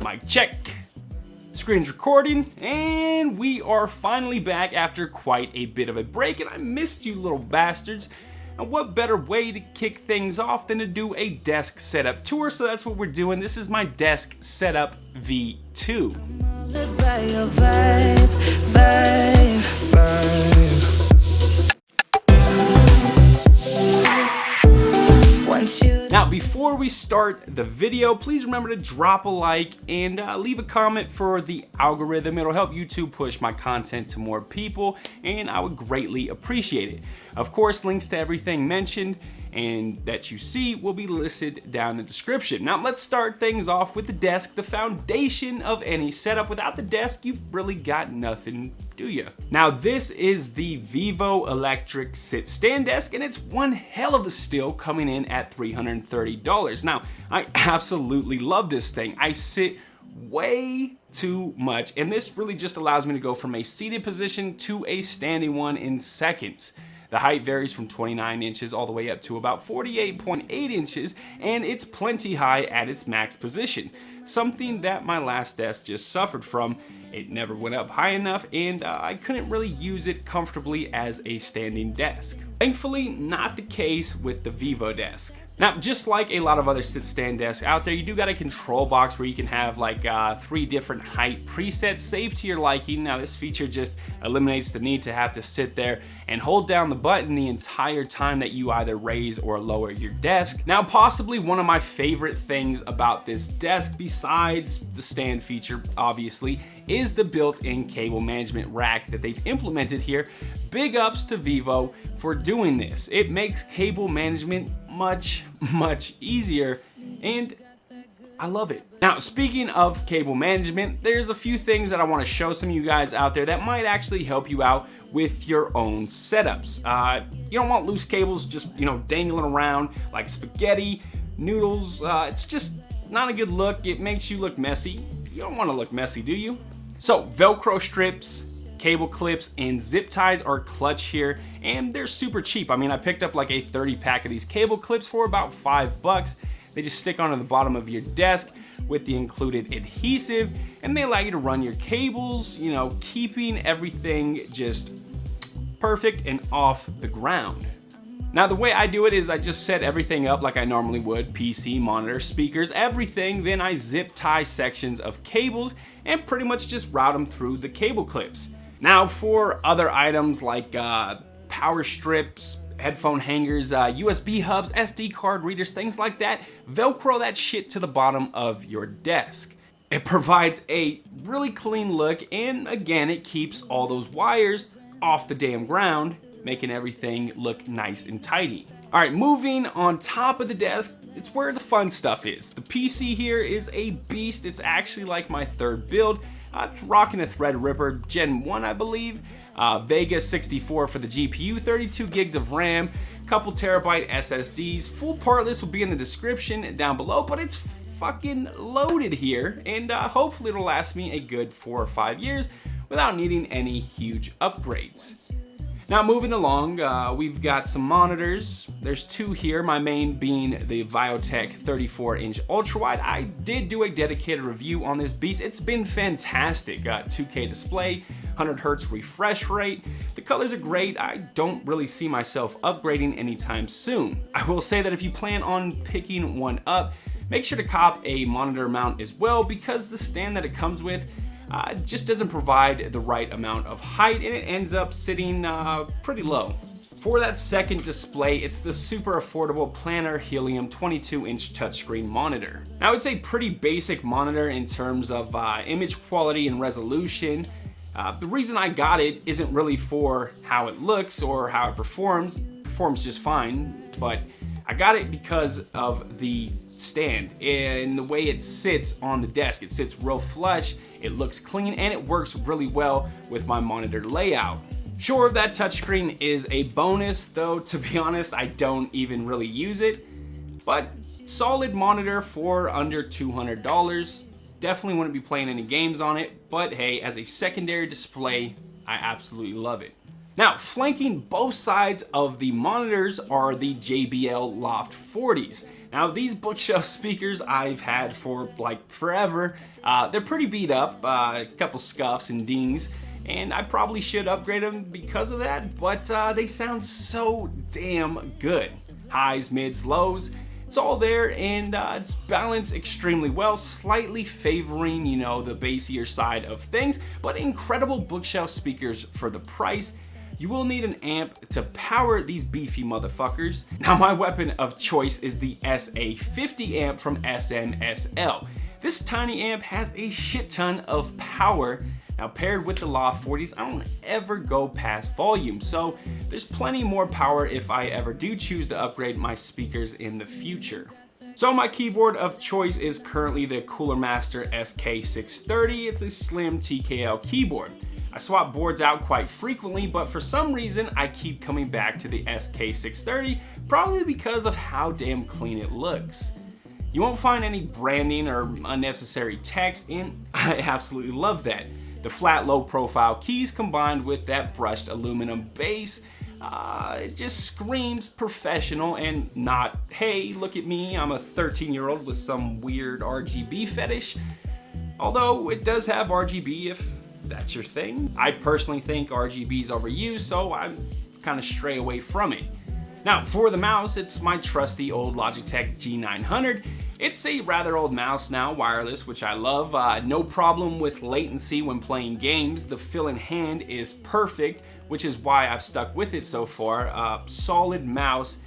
Mic check. Screen's recording, and we are finally back after quite a bit of a break, and I missed you little bastards. And what better way to kick things off than to do a desk setup tour? So that's what we're doing. This is my desk setup V2. Now, before we start the video, please remember to drop a like and leave a comment for the algorithm. It'll help YouTube push my content to more people, and I would greatly appreciate it. Of course, links to everything mentioned and that you see will be listed down in the description. Now, let's start things off with the desk, the foundation of any setup. Without the desk, you've really got nothing, do you? Now, this is the Vivo Electric Sit Stand Desk, and it's one hell of a steal, coming in at $330. Now, I absolutely love this thing. I sit way too much, and this really just allows me to go from a seated position to a standing one in seconds. The height varies from 29 inches all the way up to about 48.8 inches, and it's plenty high at its max position, something that my last desk just suffered from. It never went up high enough, and I couldn't really use it comfortably as a standing desk. Thankfully, not the case with the Vivo desk. Now, just like a lot of other sit-stand desks out there, you do got a control box where you can have like 3 different height presets saved to your liking. Now, this feature just eliminates the need to have to sit there and hold down the button the entire time that you either raise or lower your desk. Now, possibly one of my favorite things about this desk, besides the stand feature, obviously, is the built-in cable management rack that they've implemented here. Big ups to Vivo for doing this. It makes cable management much easier, and I love it. Now, speaking of cable management, there's a few things that I want to show some of you guys out there that might actually help you out with your own setups. You don't want loose cables just, dangling around like spaghetti noodles. It's just not a good look. It makes you look messy. You don't want to look messy, do you? So, Velcro strips, cable clips, and zip ties are clutch here, and they're super cheap. I mean, I picked up like a 30 pack of these cable clips for about $5. They just stick onto the bottom of your desk with the included adhesive, and they allow you to run your cables, keeping everything just perfect and off the ground. Now, the way I do it is I just set everything up like I normally would: PC, monitor, speakers, everything. Then I zip tie sections of cables and pretty much just route them through the cable clips. Now, for other items like power strips, headphone hangers, USB hubs, SD card readers, things like that, Velcro that shit to the bottom of your desk. It provides a really clean look, and again, it keeps all those wires off the damn ground, making everything look nice and tidy. All right, moving on top of the desk, it's where the fun stuff is. The PC here is a beast. It's actually like my third build. It's rocking a Threadripper Gen 1, I believe. Vega 64 for the GPU, 32 gigs of RAM, couple terabyte SSDs. Full part list will be in the description down below, but it's fucking loaded here, and hopefully it'll last me a good 4 or 5 years without needing any huge upgrades. Now, moving along, we've got some monitors. There's 2 here, my main being the Viotech 34-inch ultrawide. I did do a dedicated review on this beast. It's been fantastic. 2K display, 100 hertz refresh rate. The colors are great. I don't really see myself upgrading anytime soon. I will say that if you plan on picking one up, make sure to cop a monitor mount as well, because the stand that it comes with just doesn't provide the right amount of height, and it ends up sitting pretty low. For that second display, it's the super affordable Planar Helium 22-inch touchscreen monitor. Now, it's a pretty basic monitor in terms of image quality and resolution. The reason I got it isn't really for how it looks or how it performs. It performs just fine, but I got it because of the stand and the way it sits on the desk. It sits real flush, it looks clean, and it works really well with my monitor layout. Sure, that touchscreen is a bonus, though to be honest, I don't even really use it, but solid monitor for under $200. Definitely wouldn't be playing any games on it, but hey, as a secondary display, I absolutely love it. Now, flanking both sides of the monitors are the JBL Loft 40s. Now these bookshelf speakers I've had for like forever. They're pretty beat up, a couple scuffs and dings, and I probably should upgrade them because of that, but they sound so damn good. Highs, mids, lows, it's all there, and it's balanced extremely well, slightly favoring, you know, the bassier side of things, but incredible bookshelf speakers for the price. You will need an amp to power these beefy motherfuckers. Now my weapon of choice is the SA50 amp from SNSL. This tiny amp has a shit ton of power. Now paired with the Loft 40s, I don't ever go past volume, so there's plenty more power if I ever do choose to upgrade my speakers in the future. So my keyboard of choice is currently the Cooler Master SK630. It's a slim TKL keyboard. I swap boards out quite frequently, but for some reason I keep coming back to the SK630, probably because of how damn clean it looks. You won't find any branding or unnecessary text, and I absolutely love that. The flat low profile keys combined with that brushed aluminum base, it just screams professional and not, hey, look at me, I'm a 13-year-old with some weird RGB fetish. Although it does have RGB if that's your thing. I personally think RGB is overused, so I kind of stray away from it. Now for the mouse, it's my trusty old Logitech G900. It's a rather old mouse now, wireless, which I love. No problem with latency when playing games. The feel in hand is perfect, which is why I've stuck with it so far. Solid mouse,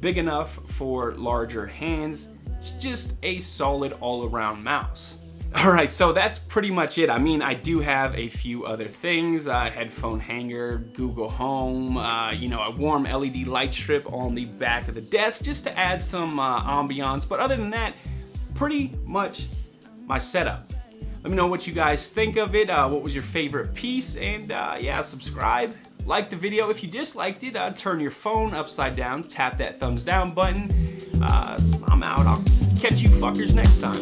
big enough for larger hands. It's just a solid all-around mouse. Alright, so that's pretty much it. I mean, I do have a few other things, headphone hanger, Google Home, you know, a warm LED light strip on the back of the desk just to add some ambiance, but other than that, pretty much my setup. Let me know what you guys think of it, what was your favorite piece, and yeah, subscribe, like the video. If you disliked it, turn your phone upside down, tap that thumbs down button. I'm out, I'll catch you fuckers next time.